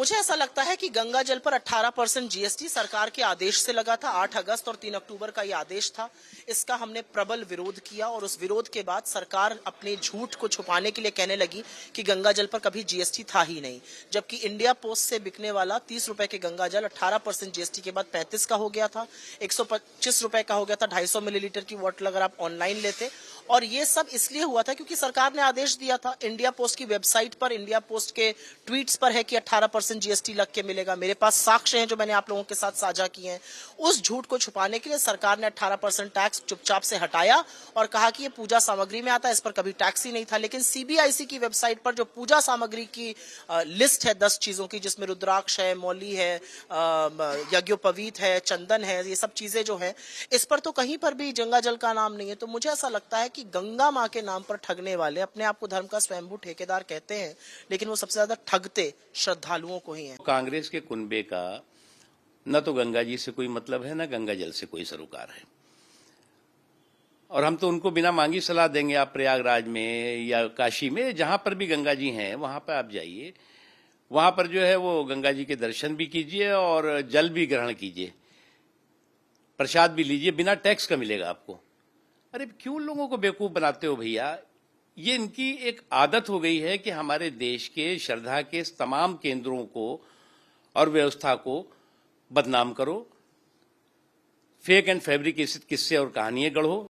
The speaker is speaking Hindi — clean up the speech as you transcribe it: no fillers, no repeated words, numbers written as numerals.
मुझे ऐसा लगता है कि गंगा जल पर 18% जीएसटी सरकार के आदेश से लगा था। 8 अगस्त और 3 अक्टूबर का ये आदेश था। इसका हमने प्रबल विरोध किया और उस विरोध के बाद सरकार अपने झूठ को छुपाने के लिए कहने लगी कि गंगा जल पर कभी जीएसटी था ही नहीं, जबकि इंडिया पोस्ट से बिकने वाला 30 रुपए के गंगा जल 18% जीएसटी के बाद 35 का हो गया था, 125 रुपए का हो गया था 250 मिलीलीटर की बॉटल अगर आप ऑनलाइन लेते। और ये सब इसलिए हुआ था क्योंकि सरकार ने आदेश दिया था। इंडिया पोस्ट की वेबसाइट पर, इंडिया पोस्ट के ट्वीट्स पर है कि 18% जीएसटी लग के मिलेगा। मेरे पास साक्ष्य हैं जो मैंने आप लोगों के साथ साझा किए हैं। उस झूठ को छुपाने के लिए सरकार ने 18% टैक्स चुपचाप से हटाया और कहा कि ये पूजा सामग्री में आता है, इस पर कभी टैक्स ही नहीं था। लेकिन सीबीआईसी की वेबसाइट पर जो पूजा सामग्री की लिस्ट है 10 चीजों की, जिसमें रुद्राक्ष है, मौली है, यज्ञोपवीत है, चंदन है, ये सब चीजें जो है, इस पर तो कहीं पर भी गंगा जल का नाम नहीं है। तो मुझे ऐसा लगता है कि गंगा मां के नाम पर ठगने वाले अपने आप को धर्म का स्वयंभू ठेकेदार कहते हैं, लेकिन वो सबसे ज्यादा ठगते श्रद्धालुओं को ही हैं। कांग्रेस के कुनबे का न तो गंगा जी से कोई मतलब है, न गंगा जल से कोई सरोकार है। और हम तो उनको बिना मांगी सलाह देंगे, आप प्रयागराज में या काशी में जहां पर भी गंगा जी हैं वहां पर आप जाइए, वहां पर जो है वो गंगा जी के दर्शन भी कीजिए और जल भी ग्रहण कीजिए, प्रसाद भी लीजिए, बिना टैक्स का मिलेगा आपको। अरे क्यों लोगों को बेवकूफ बनाते हो भैया? ये इनकी एक आदत हो गई है कि हमारे देश के श्रद्धा के तमाम केंद्रों को और व्यवस्था को बदनाम करो, फेक एंड फैब्रिकेटेड किस्से और कहानियां गढ़ो।